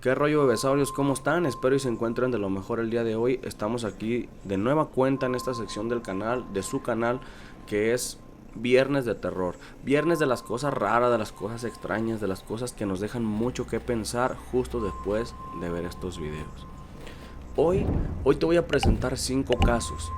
¿Qué rollo, bebesaurios? ¿Cómo están? Espero y se encuentren de lo mejor el día de hoy. Estamos aquí de nueva cuenta en esta sección del canal, de su canal, que es Viernes de Terror. Viernes de las cosas raras, de las cosas extrañas, de las cosas que nos dejan mucho que pensar justo después de ver estos videos. Hoy te voy a presentar 5 casos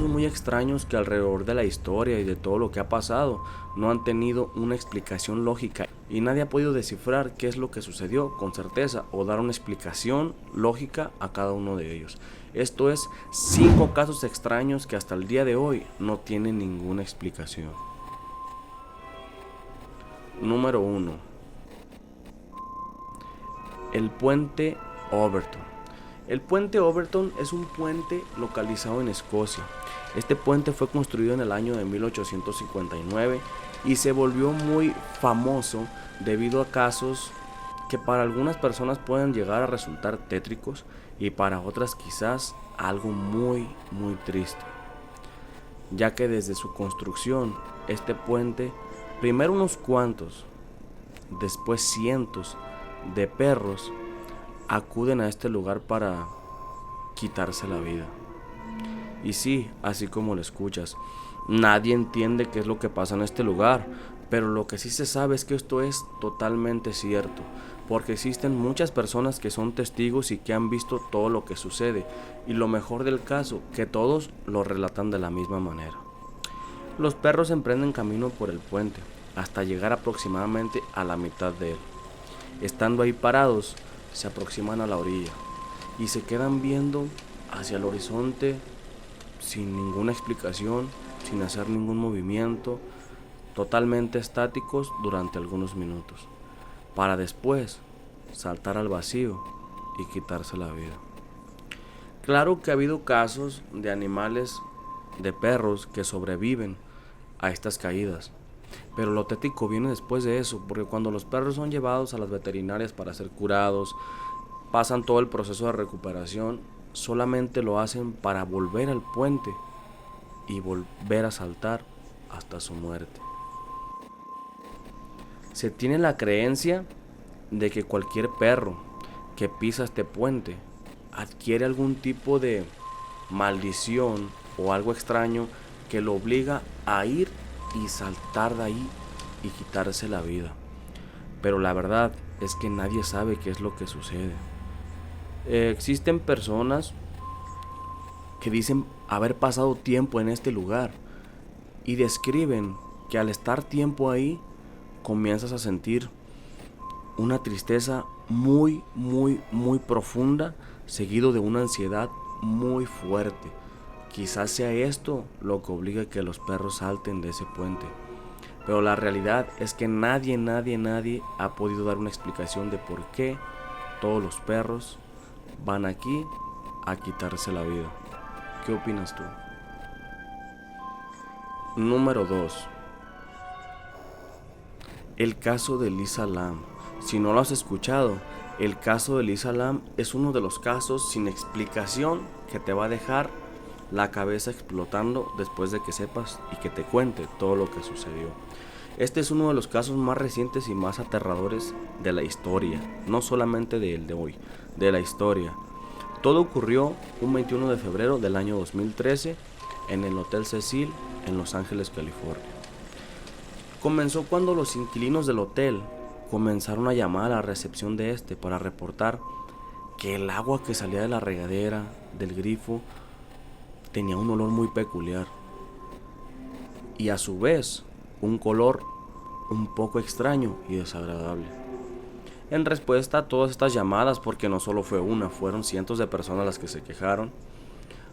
muy extraños que alrededor de la historia y de todo lo que ha pasado no han tenido una explicación lógica y nadie ha podido descifrar qué es lo que sucedió con certeza o dar una explicación lógica a cada uno de ellos. Esto es 5 casos extraños que hasta el día de hoy no tienen ninguna explicación. Número 1. El puente Overton. El puente Overton es un puente localizado en Escocia. Este puente fue construido en el año de 1859 y se volvió muy famoso debido a casos que para algunas personas pueden llegar a resultar tétricos y para otras quizás algo muy triste, ya que desde su construcción este puente, primero unos cuantos, después cientos de perros acuden a este lugar para quitarse la vida. Y sí, así como lo escuchas, nadie entiende qué es lo que pasa en este lugar, pero lo que sí se sabe es que esto es totalmente cierto, porque existen muchas personas que son testigos y que han visto todo lo que sucede, y lo mejor del caso, que todos lo relatan de la misma manera. Los perros emprenden camino por el puente, hasta llegar aproximadamente a la mitad de él. Estando ahí parados, se aproximan a la orilla y se quedan viendo hacia el horizonte sin ninguna explicación, sin hacer ningún movimiento, totalmente estáticos durante algunos minutos, para después saltar al vacío y quitarse la vida. Claro que ha habido casos de animales, de perros que sobreviven a estas caídas, pero lo tétrico viene después de eso, porque cuando los perros son llevados a las veterinarias para ser curados, pasan todo el proceso de recuperación, solamente lo hacen para volver al puente y volver a saltar hasta su muerte. Se tiene la creencia de que cualquier perro que pisa este puente adquiere algún tipo de maldición o algo extraño que lo obliga a ir y saltar de ahí y quitarse la vida. Pero la verdad es que nadie sabe qué es lo que sucede. Existen personas que dicen haber pasado tiempo en este lugar y describen que al estar tiempo ahí comienzas a sentir una tristeza muy profunda, seguido de una ansiedad muy fuerte. Quizás sea esto lo que obliga a que los perros salten de ese puente. Pero la realidad es que nadie ha podido dar una explicación de por qué todos los perros van aquí a quitarse la vida. ¿Qué opinas tú? Número 2. El caso de Lisa Lam. Si no lo has escuchado, el caso de Lisa Lam es uno de los casos sin explicación que te va a dejar la cabeza explotando después de que sepas y que te cuente todo lo que sucedió. Este es uno de los casos más recientes y más aterradores de la historia, no solamente del de hoy, de la historia. Todo ocurrió un 21 de febrero del año 2013 en el Hotel Cecil en Los Ángeles, California. Comenzó cuando los inquilinos del hotel comenzaron a llamar a la recepción de este para reportar que el agua que salía de la regadera, del grifo, tenía un olor muy peculiar y a su vez un color un poco extraño y desagradable. En respuesta a todas estas llamadas, porque no solo fue una, fueron cientos de personas las que se quejaron,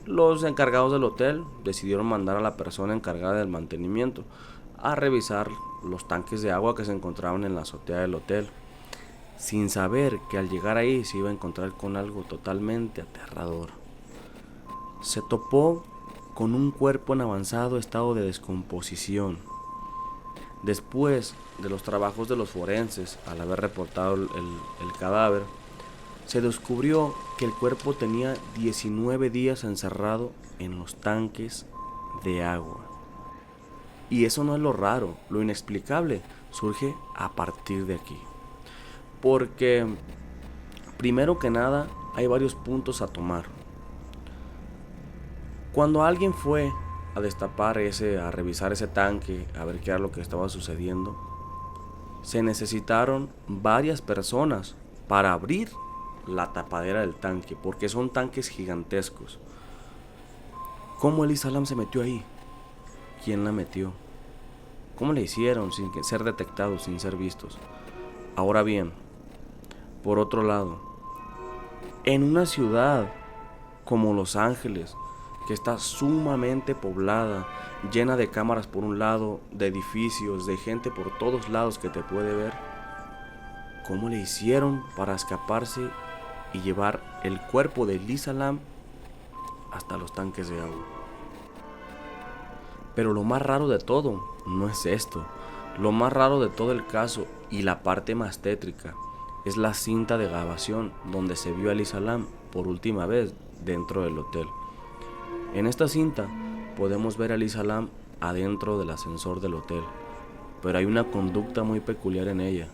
los encargados del hotel decidieron mandar a la persona encargada del mantenimiento a revisar los tanques de agua que se encontraban en la azotea del hotel, sin saber que al llegar ahí se iba a encontrar con algo totalmente aterrador. Se topó con un cuerpo en avanzado estado de descomposición. Después de los trabajos de los forenses, al haber reportado el cadáver, se descubrió que el cuerpo tenía 19 días encerrado en los tanques de agua. Y eso no es lo raro, lo inexplicable surge a partir de aquí. Porque Primero que nada, hay varios puntos a tomar. Cuando alguien fue a destapar a revisar ese tanque, a ver qué era lo que estaba sucediendo, se necesitaron varias personas para abrir la tapadera del tanque, porque son tanques gigantescos. ¿Cómo Elisa Lam se metió ahí? ¿Quién la metió? ¿Cómo le hicieron sin ser detectados, sin ser vistos? Ahora bien, por otro lado, en una ciudad como Los Ángeles, que está sumamente poblada, llena de cámaras por un lado, de edificios, de gente por todos lados que te puede ver, ¿cómo le hicieron para escaparse y llevar el cuerpo de Elisa Lam hasta los tanques de agua? Pero lo más raro de todo no es esto. Lo más raro de todo el caso, y la parte más tétrica, es la cinta de grabación donde se vio a Elisa Lam por última vez dentro del hotel. En esta cinta podemos ver a Elisa Lam adentro del ascensor del hotel, pero hay una conducta muy peculiar en ella.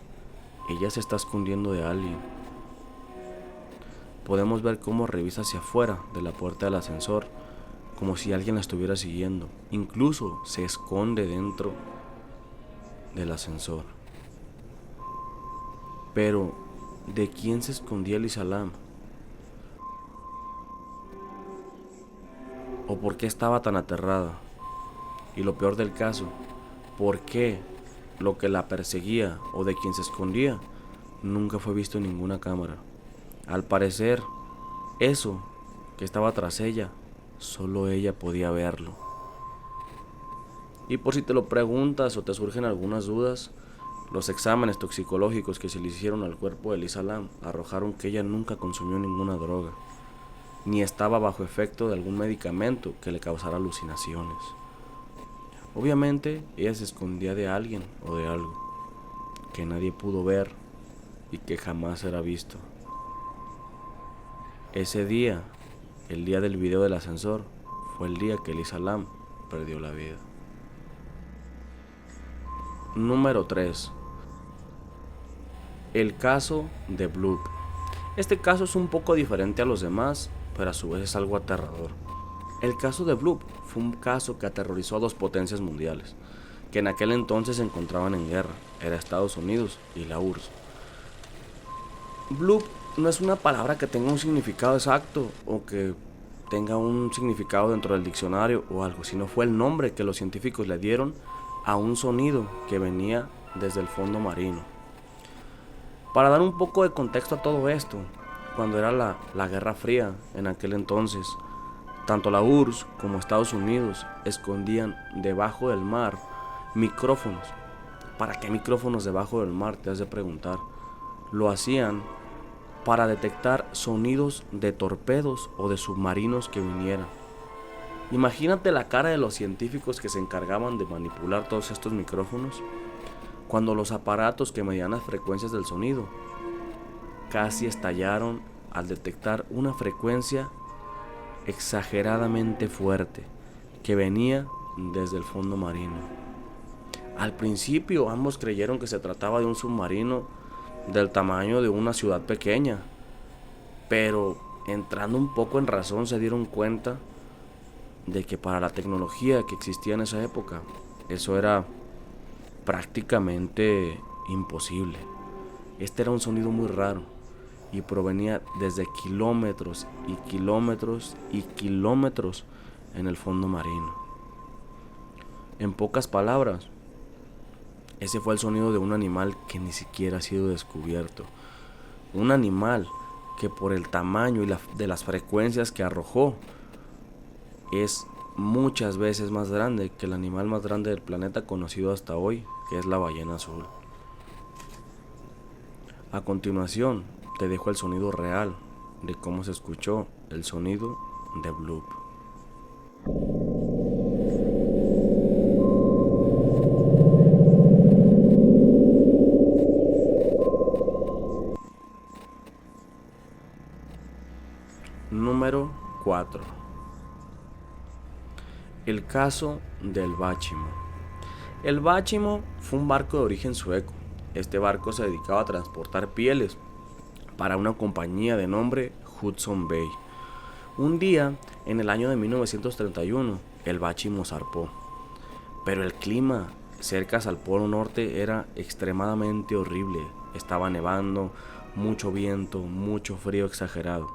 Ella se está escondiendo de alguien. Podemos ver cómo revisa hacia afuera de la puerta del ascensor, como si alguien la estuviera siguiendo. Incluso se esconde dentro del ascensor. Pero, ¿de quién se escondía Elisa Lam? ¿O por qué estaba tan aterrada? Y lo peor del caso, ¿por qué lo que la perseguía o de quien se escondía nunca fue visto en ninguna cámara? Al parecer, eso que estaba tras ella, solo ella podía verlo. Y por si te lo preguntas o te surgen algunas dudas, los exámenes toxicológicos que se le hicieron al cuerpo de Elisa Lam arrojaron que ella nunca consumió ninguna droga, ni estaba bajo efecto de algún medicamento que le causara alucinaciones. Obviamente, ella se escondía de alguien o de algo que nadie pudo ver y que jamás será visto. Ese día, el día del video del ascensor, fue el día que Elisa Lam perdió la vida. Número 3. El caso de Bloop. Este caso es un poco diferente a los demás, pero a su vez es algo aterrador. El caso de Bloop fue un caso que aterrorizó a dos potencias mundiales, que en aquel entonces se encontraban en guerra. Era Estados Unidos y la URSS. Bloop no es una palabra que tenga un significado exacto o que tenga un significado dentro del diccionario o algo, sino fue el nombre que los científicos le dieron a un sonido que venía desde el fondo marino. Para dar un poco de contexto a todo esto, cuando era la Guerra Fría en aquel entonces, tanto la URSS como Estados Unidos escondían debajo del mar micrófonos. ¿Para qué micrófonos debajo del mar? Te has de preguntar. Lo hacían para detectar sonidos de torpedos o de submarinos que vinieran. Imagínate la cara de los científicos que se encargaban de manipular todos estos micrófonos cuando los aparatos que medían las frecuencias del sonido casi estallaron al detectar una frecuencia exageradamente fuerte que venía desde el fondo marino. Al principio ambos creyeron que se trataba de un submarino del tamaño de una ciudad pequeña, pero entrando un poco en razón se dieron cuenta de que para la tecnología que existía en esa época, eso era prácticamente imposible. Este era un sonido muy raro y provenía desde kilómetros y kilómetros y kilómetros en el fondo marino. En pocas palabras, ese fue el sonido de un animal que ni siquiera ha sido descubierto. Un animal que por el tamaño y de las frecuencias que arrojó es muchas veces más grande que el animal más grande del planeta conocido hasta hoy, que es la ballena azul. A continuación, te dejo el sonido real de cómo se escuchó el sonido de Bloop. Número 4. El caso del Báchimo. El Báchimo fue un barco de origen sueco. Este barco se dedicaba a transportar pieles para una compañía de nombre Hudson Bay. Un día, en el año de 1931, el Báltimo zarpó, pero el clima cerca al Polo Norte era extremadamente horrible. Estaba nevando, mucho viento, mucho frío exagerado,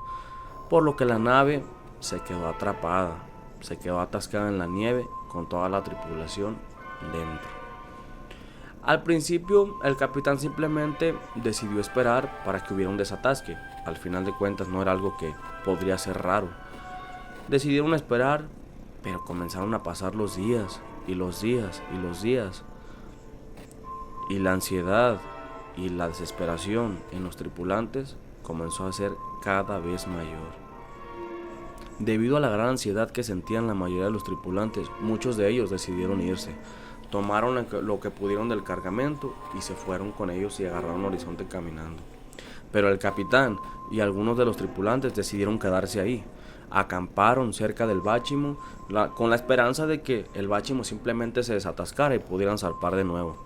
por lo que la nave se quedó atrapada, se quedó atascada en la nieve con toda la tripulación dentro. Al principio el capitán simplemente decidió esperar para que hubiera un desatasque. Al final de cuentas no era algo que podría ser raro. Decidieron esperar, pero comenzaron a pasar los días y los días y los días. Y la ansiedad y la desesperación en los tripulantes comenzó a ser cada vez mayor. Debido a la gran ansiedad que sentían la mayoría de los tripulantes, muchos de ellos decidieron irse. Tomaron lo que pudieron del cargamento y se fueron con ellos y agarraron horizonte caminando. Pero el capitán y algunos de los tripulantes decidieron quedarse ahí. Acamparon cerca del Báltimo con la esperanza de que el Báltimo simplemente se desatascara y pudieran zarpar de nuevo.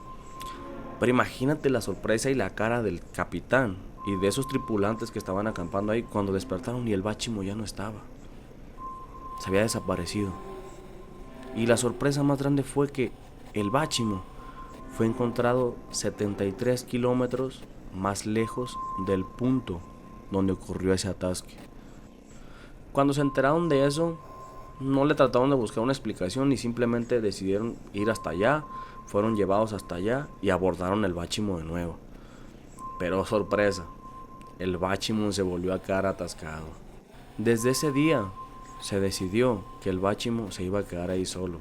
Pero imagínate la sorpresa y la cara del capitán y de esos tripulantes que estaban acampando ahí cuando despertaron y el Báltimo ya no estaba. Se había desaparecido. Y la sorpresa más grande fue que el Báltimo fue encontrado 73 kilómetros más lejos del punto donde ocurrió ese atasque. Cuando se enteraron de eso, no le trataron de buscar una explicación y simplemente decidieron ir hasta allá, fueron llevados hasta allá y abordaron el Báltimo de nuevo. Pero sorpresa, el Báltimo se volvió a quedar atascado. Desde ese día se decidió que el Báltimo se iba a quedar ahí solo.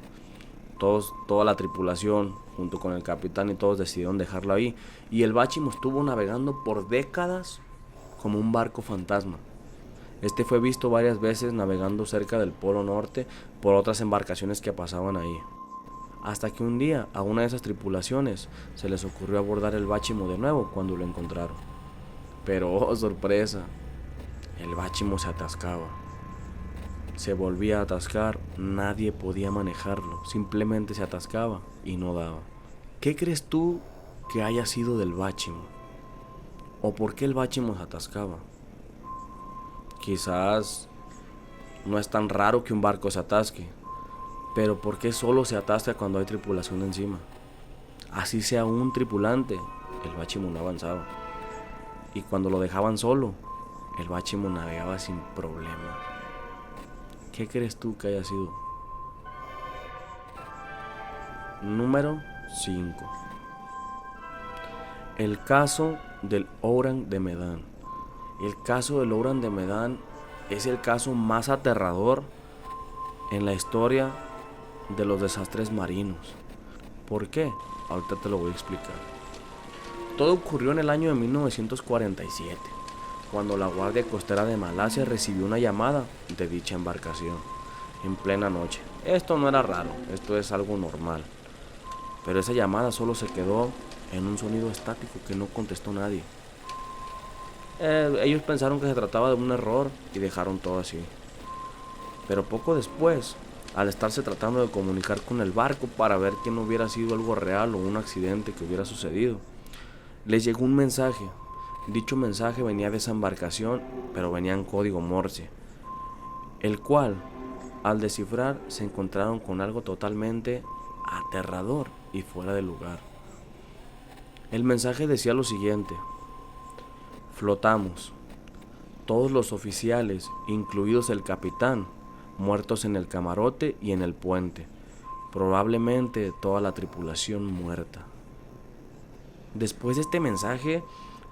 Toda la tripulación, junto con el capitán y todos decidieron dejarlo ahí. Y el Báltimo estuvo navegando por décadas como un barco fantasma. Este fue visto varias veces navegando cerca del Polo Norte por otras embarcaciones que pasaban ahí. Hasta que un día a una de esas tripulaciones se les ocurrió abordar el Báltimo de nuevo cuando lo encontraron. Pero oh sorpresa, el Báltimo se atascaba. Se volvía a atascar, nadie podía manejarlo, simplemente se atascaba y no daba. ¿Qué crees tú que haya sido del Báltimo? ¿O por qué el Báltimo se atascaba? Quizás no es tan raro que un barco se atasque, pero ¿por qué solo se atasca cuando hay tripulación encima? Así sea un tripulante, el Báltimo no avanzaba. Y cuando lo dejaban solo, el Báltimo navegaba sin problemas. ¿Qué crees tú que haya sido? Número 5. El caso del Ourang de Medan. El caso del Ourang de Medan es el caso más aterrador en la historia de los desastres marinos. ¿Por qué? Ahorita te lo voy a explicar. Todo ocurrió en el año de 1947. Cuando la Guardia Costera de Malasia recibió una llamada de dicha embarcación en plena noche. Esto no era raro, esto es algo normal. Pero esa llamada solo se quedó en un sonido estático que no contestó nadie. Ellos pensaron que se trataba de un error y dejaron todo así. Pero poco después, al estarse tratando de comunicar con el barco para ver que no hubiera sido algo real o un accidente que hubiera sucedido, les llegó un mensaje. Dicho mensaje venía de esa embarcación, pero venía en código Morse, el cual, al descifrar, se encontraron con algo totalmente aterrador y fuera de lugar. El mensaje decía lo siguiente: flotamos, todos los oficiales, incluidos el capitán, muertos en el camarote y en el puente, probablemente toda la tripulación muerta. Después de este mensaje,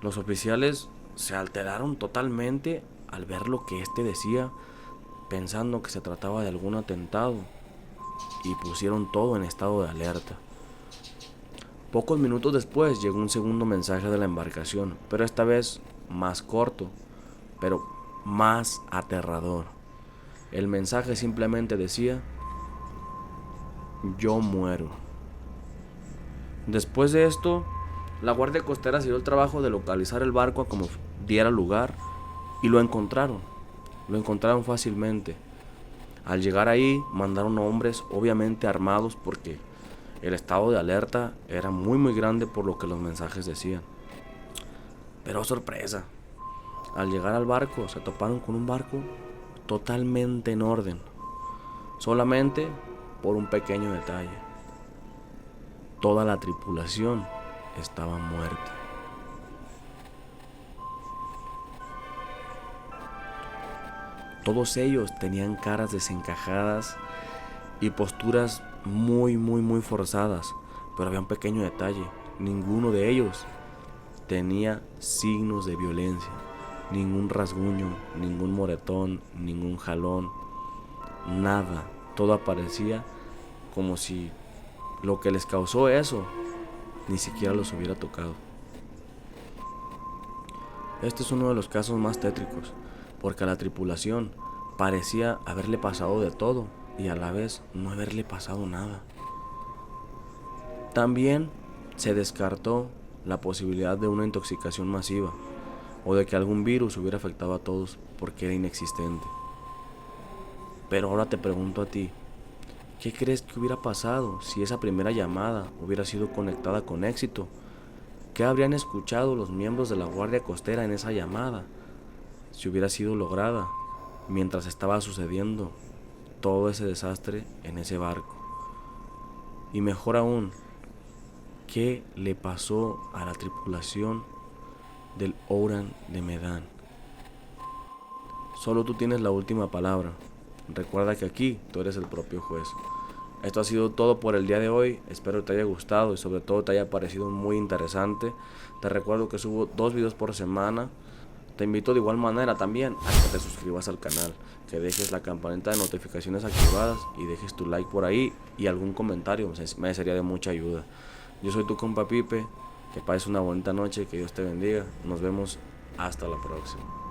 los oficiales se alteraron totalmente al ver lo que este decía, pensando que se trataba de algún atentado, y pusieron todo en estado de alerta. Pocos minutos después llegó un segundo mensaje de la embarcación, pero esta vez más corto, pero más aterrador. El mensaje simplemente decía: yo muero. Después de esto, la Guardia Costera se dio el trabajo de localizar el barco a como diera lugar y lo encontraron. Lo encontraron fácilmente. Al llegar ahí, mandaron hombres, obviamente armados, porque el estado de alerta era muy grande por lo que los mensajes decían. Pero sorpresa, Al llegar al barco se toparon con un barco totalmente en orden, solamente por un pequeño detalle: toda la tripulación estaba muerta. Todos ellos tenían caras desencajadas y posturas muy forzadas, pero había un pequeño detalle: ninguno de ellos tenía signos de violencia, ningún rasguño, ningún moretón, ningún jalón, nada. Todo aparecía como si lo que les causó eso ni siquiera los hubiera tocado. Este es uno de los casos más tétricos, porque a la tripulación parecía haberle pasado de todo y a la vez no haberle pasado nada. También se descartó la posibilidad de una intoxicación masiva o de que algún virus hubiera afectado a todos, porque era inexistente. Pero ahora te pregunto a ti, ¿qué crees que hubiera pasado si esa primera llamada hubiera sido conectada con éxito? ¿Qué habrían escuchado los miembros de la Guardia Costera en esa llamada si hubiera sido lograda mientras estaba sucediendo todo ese desastre en ese barco? Y mejor aún, ¿qué le pasó a la tripulación del Oran de Medan? Solo tú tienes la última palabra. Recuerda que aquí tú eres el propio juez. Esto ha sido todo por el día de hoy. Espero que te haya gustado y sobre todo te haya parecido muy interesante. Te recuerdo que subo 2 videos por semana. Te invito de igual manera también a que te suscribas al canal, que dejes la campanita de notificaciones activadas y dejes tu like por ahí y algún comentario, me sería de mucha ayuda. Yo soy tu compa Pipe, que pases una bonita noche, que Dios te bendiga. Nos vemos hasta la próxima.